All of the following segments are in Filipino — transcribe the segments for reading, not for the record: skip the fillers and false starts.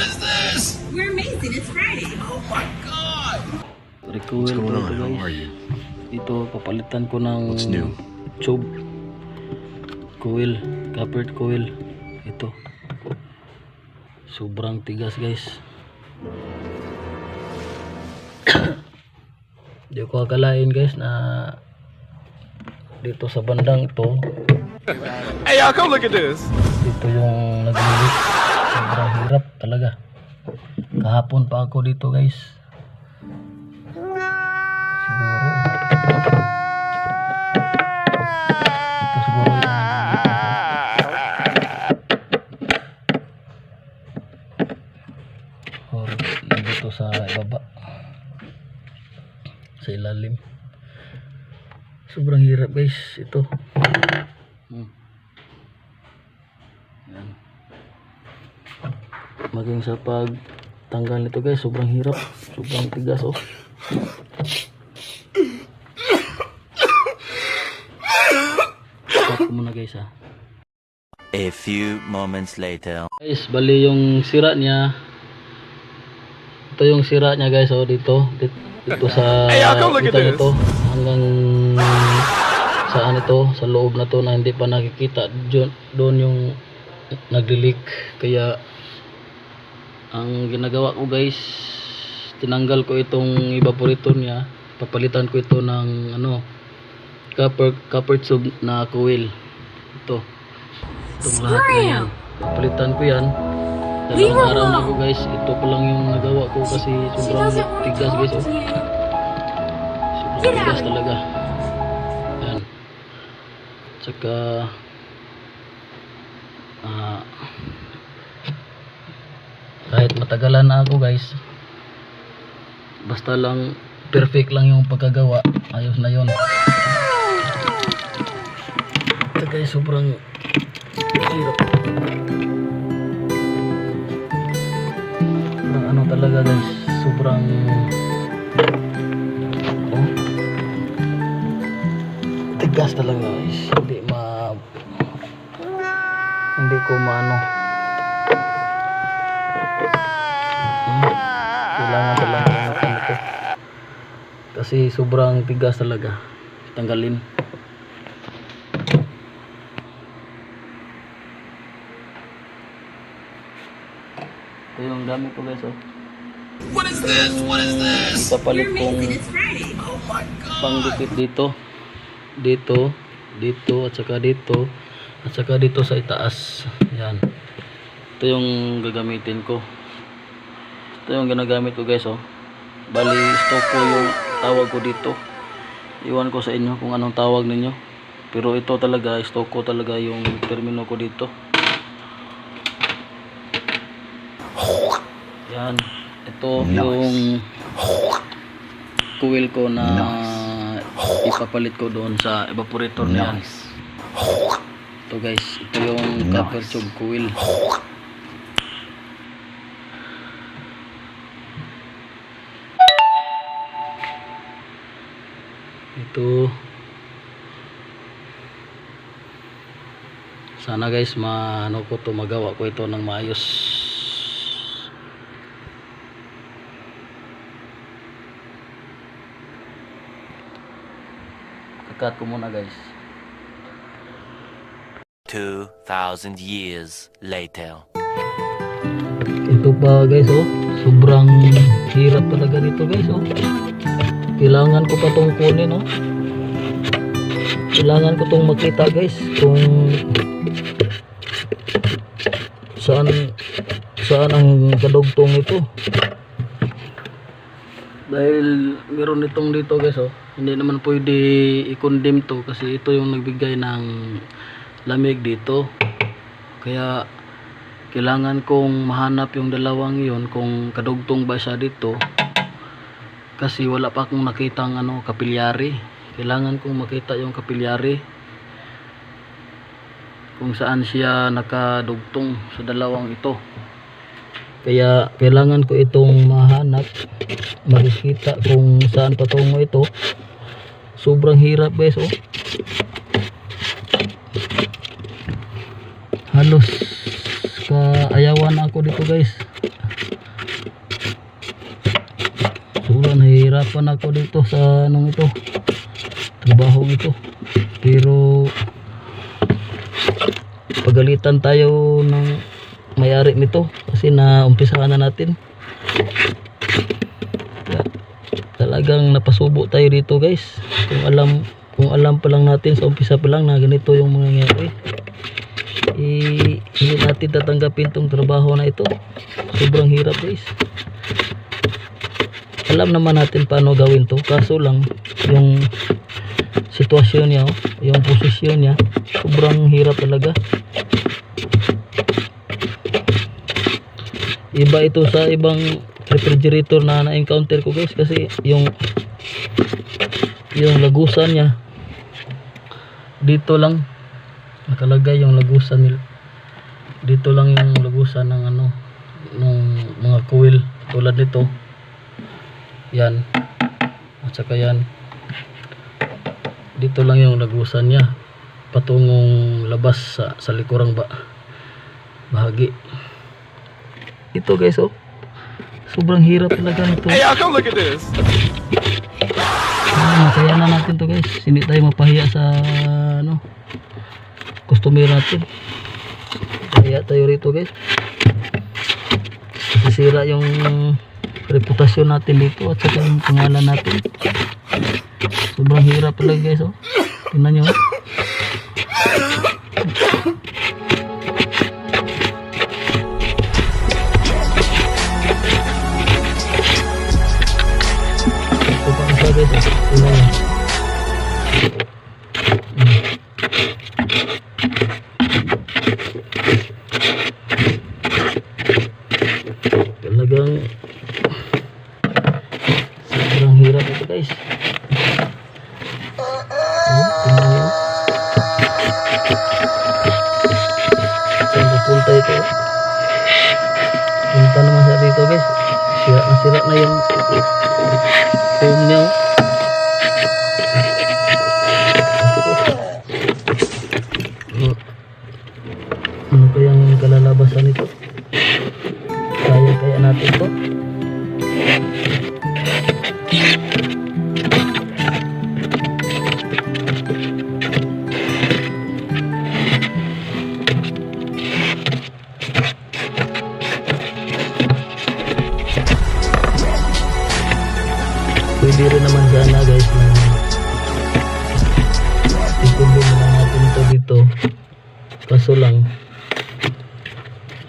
is this? We're amazing. It's Friday. Oh my god! What's going on? How are you? Dito, papalitan ko ng What's new? tube coil, copper coil. Ito. Sobrang tigas, guys. Di ko akalain, guys, na dito sa bandang ito, Hey y'all, come look at this! dito yung nag-leak. Sobrang hirap talaga. Kahapon pa ako dito, guys. Siguro ito siguro yung or dito sa baba, sa ilalim. Sobrang hirap, guys, ito. Yan. Maging sa pagtanggal nito, guys, sobrang hirap, sobrang tigas, oh. Stop ko muna, guys, ha. A few moments later. Guys, bali yung sira niya. Ito yung sira niya, guys, oh, dito sa Hey, come look at kita this. nito hanggang saan ito, sa loob na to na hindi pa nakikita. Doon yung nagli-leak. Kaya ang ginagawa ko, guys, tinanggal ko itong evaporator niya, papalitan ko ito ng ano, copper tube na coil. Ito, itong lahat na yan, papalitan ko yan. Dalawang araw na ko, guys. Ito pa lang yung nagawa ko kasi sobrang tigas, guys, oh. Sobrang tigas talaga. Yan. Tsaka kahit matagalan na ako, guys, basta lang perfect lang yung pagkagawa, ayos na yon. Ito, guys, sobrang hirap. Sobrang ano talaga, guys, sobrang oh, tigas talaga, guys. Hindi ko maano. Kailangan talaga natin ito kasi sobrang tigas talaga. Tanggalin. Ito yung gamit ko, guys, oh. What is this? What is this? Papalit We're kong amazing. It's Friday. Oh my god! pangdikit dito, at saka dito, at saka dito sa itaas. Yan. Ito yung gagamitin ko. Ito yung ginagamit ko, guys, oh. Bali, stock ko yung tawag ko dito. Iwan ko sa inyo kung anong tawag ninyo. Pero ito talaga, stock ko talaga yung termino ko dito. Yan. Ito yung coil ko na ipapalit ko doon sa evaporator na yan. Ito, guys, ito yung copper tube coil. Ito. Sana, guys, maano ko to, magawa ko ito ng maayos. Kakat ko muna, guys. 2,000 years later. Ito pa, guys, oh. Sobrang hirap talaga dito, guys, oh. Kailangan ko pa tong kunin, oh. Kailangan ko tong makita, guys, kung saan ang kadugtong ito. Dahil meron itong dito, guys, oh. Hindi naman pwede i-condemn to kasi ito yung nagbigay ng lamig dito. Kaya kailangan kong mahanap yung dalawang yon kung kadugtong ba siya dito. Kasi wala pa akong nakitang ano, kapilyari. Kailangan kong makita yung kapilyari kung saan siya nakadugtong sa dalawang ito. Kaya kailangan ko itong mahanap, makikita kung saan patungo ito. Sobrang hirap, guys, oh. Halos kaayawan ako dito, guys. nahirapan ako dito sa anong ito, trabaho ito. Pero pagalitan tayo ng may-ari nito kasi naumpisahan na natin. Talagang napasubo tayo dito guys. Kung alam pa lang natin sa umpisa pa lang na ganito yung mangyayari, hindi natin tatanggapin tong trabaho na ito. Sobrang hirap guys. Alam naman natin paano gawin to, kaso lang yung sitwasyon niya, yung posisyon niya, sobrang hirap talaga. Iba ito sa ibang refrigerator na na-encounter ko guys, kasi yung lagusan niya dito lang nakalagay, yung lagusan nila dito lang, yung lagusan ng ano, ng mga coil tulad nito, yan at saka yan, dito lang yung lagusan niya patungong labas sa likurang bahagi. Ito guys, oh, sobrang hirap talaga nito. Hey, y'all, come look at this. Kaya na natin to guys, hindi tayo mapahiya sa ano, customer natin. Kaya tayo rito guys, sisira yung reputasyon natin dito at saka yung pangalan natin. Sobrang hirap talaga guys, oh. Tingnan nyo. Ito pa isa guys, oh. Tingnan nyo. Talagang sobrang hirap ito guys. Tingnan nyo. Saan pupunta ito? Punta naman sa dito guys. Sira na yung foam niya, oh. Ano kayang kalalabasan ito? Kaya natin to. Pwede rin naman sana guys na ituloy na natin ito dito, kaso lang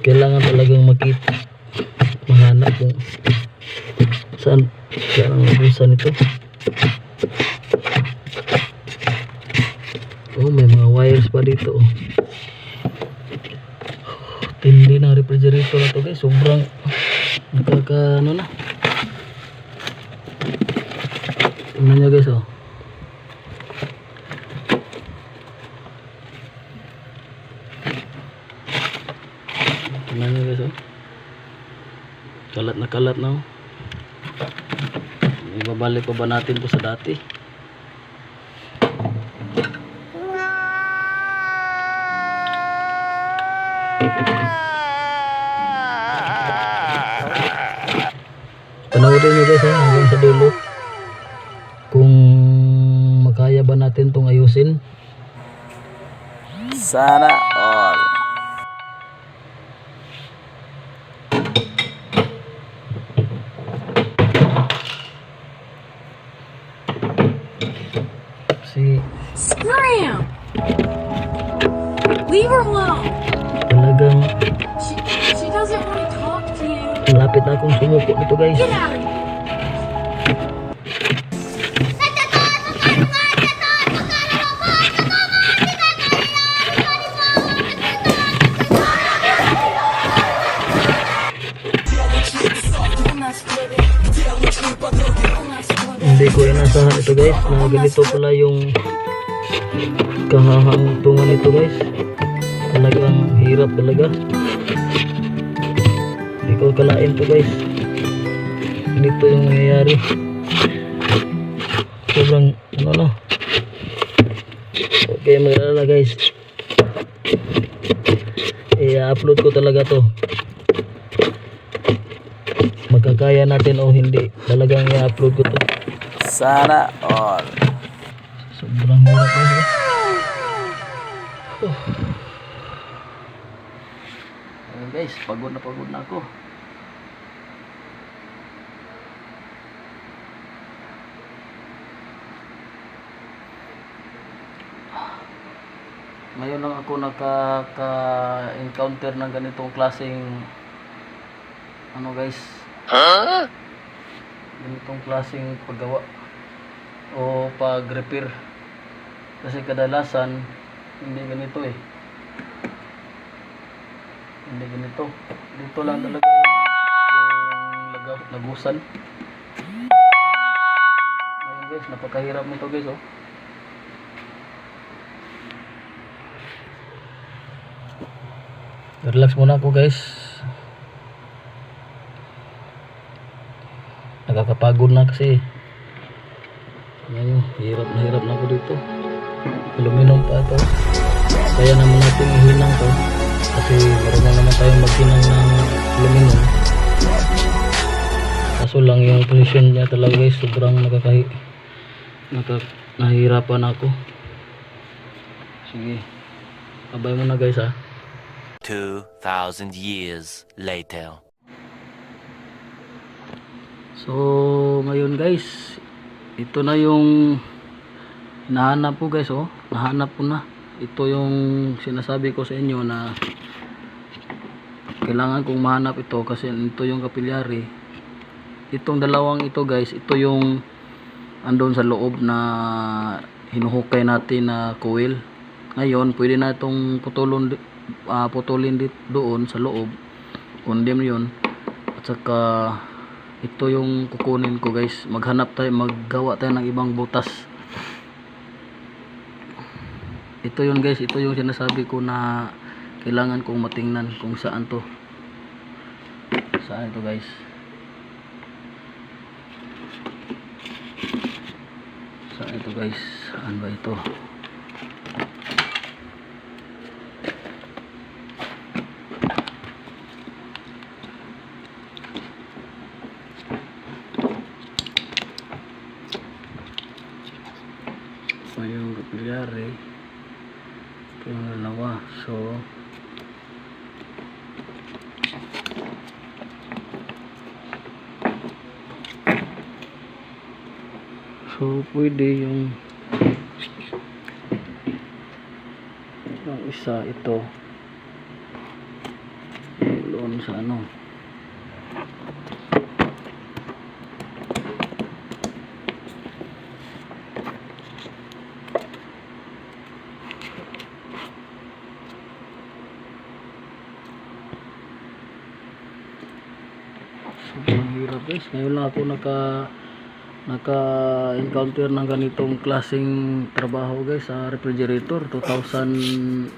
kailangan talagang mahanap kung saan ang lagusan ito. Oh, may mga wires pa dito, oh. Tindi ng refrigerator na to guys, sobrang nakaka ano na. Tingnan nyo guys, oh. Tingnan nyo guys, oh. Kalat na, oh. Ibabalik pa ba natin to sa dati? Panoorin nyo guys, oh, hanggang sa dulo kung makaya ba natin tong ayusin. Sana all. Scram! Leave her alone. Talagang She doesn't want to talk to you. malapit na akong sumuko nito guys. Get out of here. Hindi ko inasahan ito guys na ganito pala yung kahahangtungan nito guys. Talagang hirap talaga. Hindi ko kalain to guys, ganito yung nangyayari. Sobrang ano na. Okay, mag-alala guys, i-upload ko talaga to. kaya natin o hindi. Talagang i-upload ko to. Sana all. Sobrang hirap guys. Ayun guys, pagod na ako. Ngayon lang ako naka-encounter ng ganitong klaseng ano guys, ganitong klaseng paggawa o pag-repair, kasi kadalasan hindi ganito hindi ganito. Dito lang talaga yung lagusan. Ayun guys, napakahirap nito guys Relax muna ako guys. Nakakapagod na kasi. Ngayon, hirap na ako dito. Aluminum pa ito. Kaya naman natin ihinang to. Kasi marunong naman tayong maghinang ng aluminum. Kaso lang yung position niya talaga guys, sobrang nahihirapan ako. Sige. Abay muna guys 2,000 years later. So ngayon guys, ito na yung nahanap ko guys nahanap ko na. Ito yung sinasabi ko sa inyo na kailangan kong mahanap ito, kasi ito yung kapilyari. Itong dalawang ito guys, ito yung andon sa loob na hinuhukay natin na coil. Ngayon pwede na itong putulin doon sa loob, condemn yun, at saka ito yung kukunin ko guys. Maggawa tayo ng ibang butas. Ito yun guys, ito yung sinasabi ko na kailangan kong matingnan kung saan ito guys. Saan ito guys, saan ba ito? Yung kapilyari, ito yung dalawa. So pwede yung isa ito doon sa ano. Sobrang hirap guys. Ngayon lang ako naka-encounter ng ganitong klaseng trabaho guys sa refrigerator. 2007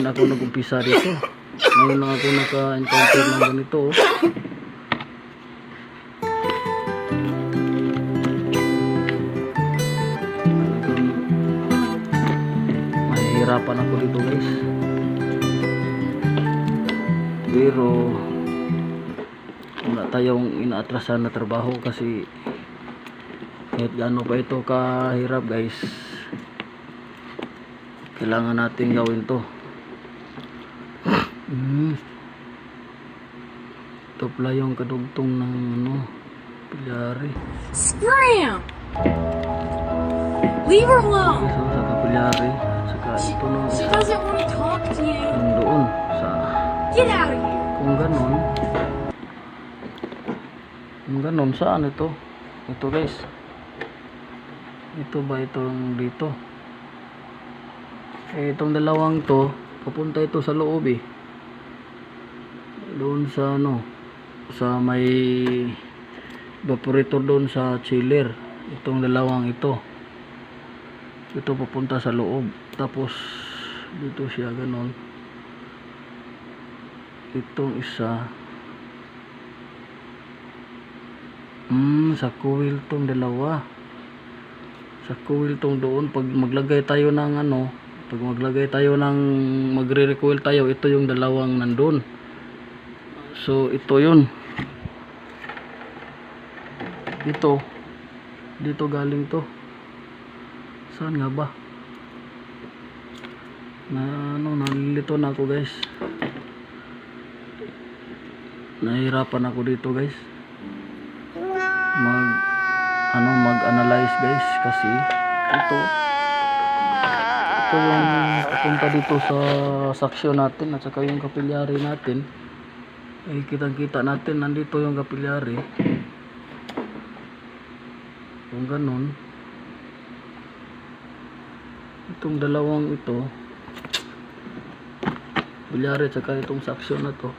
ako nag-umpisa dito. Ngayon lang ako naka-encounter ng ganito Mahihirapan ako dito guys. Pero wala tayong inaatrasan na trabaho, kasi kahit gaano pa ito kahirap guys, kailangan natin gawin to. Ito pala yung kadugtong ng pilyari. Scram! Leave her alone! So, sa kapilyari, saka ito nung She doesn't want to talk to you. doon sa Get out of here! kung ganon saan ito guys, ito ba itong dito, itong dalawang to papunta ito sa loob doon sa sa may evaporator doon sa chiller. Itong dalawang ito papunta sa loob, tapos dito siya ganon. Itong isa sa coil tong dalawa, sa coil tong doon. Pag maglagay tayo ng magre-recoil tayo, ito yung dalawang nandun. So ito yun, Dito galing to. Saan nga ba? Nalilito na ako guys. Nahirapan ako dito guys. Mag-analyze guys kasi ito yung papunta dito sa saksyon natin at saka yung kapilyari natin. Kitang-kita natin nandito yung kapilyari. Kung ganun, itong dalawang ito, kapilyari at saka itong saksyon na to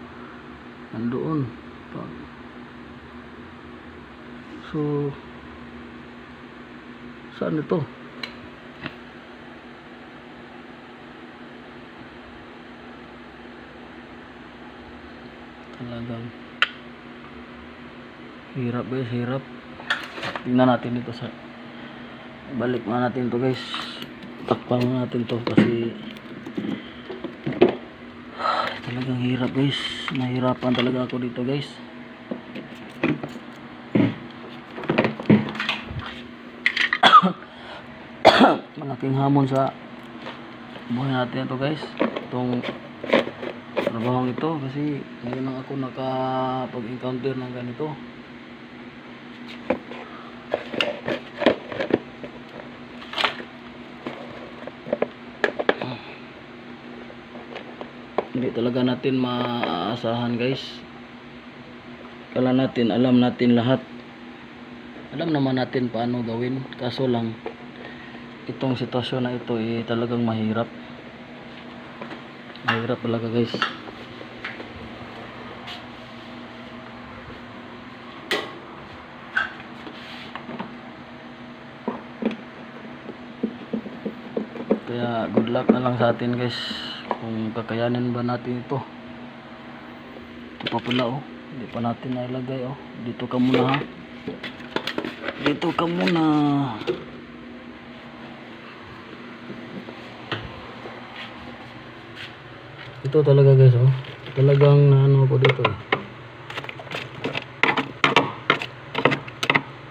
nandoon. So saan ito? Talagang hirap guys, hirap. Tingnan natin dito sa balik na natin to guys. Takpan natin to kasi talagang hirap guys. Nahirapan talaga ako dito guys. Malaking hamon sa buhay natin ito guys, itong trabahong ito kasi ngayon lang ako nakapag-encounter ng ganito. Hindi talaga natin maaasahan guys. Kala natin alam natin lahat, alam naman natin paano gawin, kaso lang itong sitwasyon na ito talagang mahirap talaga guys. Kaya good luck na lang sa atin guys kung kakayanin ba natin ito. Ito pa pala oh, hindi pa natin nailagay oh. Dito ka muna ha, dito ka muna. Ito talaga guys oh, talagang naano ko dito eh.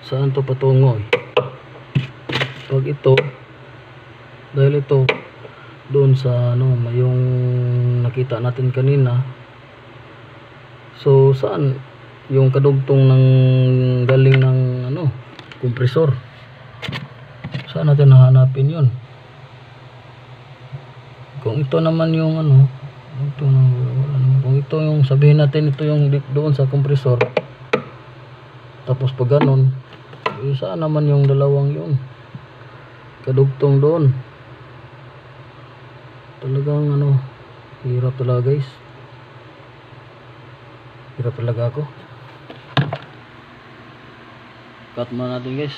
Saan to patungo eh? Pag ito, dahil ito doon sa yung nakita natin kanina. So saan yung kadugtong ng galing ng kompresor? Saan natin hahanapin yun? Kung ito naman yung kung ito yung sabihin natin ito yung doon sa kompresor, tapos pag ganon, saan naman yung dalawang yun kadugtong doon? Talagang hirap talaga guys, hirap talaga ako. Cut muna natin guys,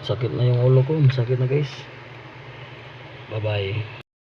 sakit na yung ulo ko, masakit na guys. Bye bye.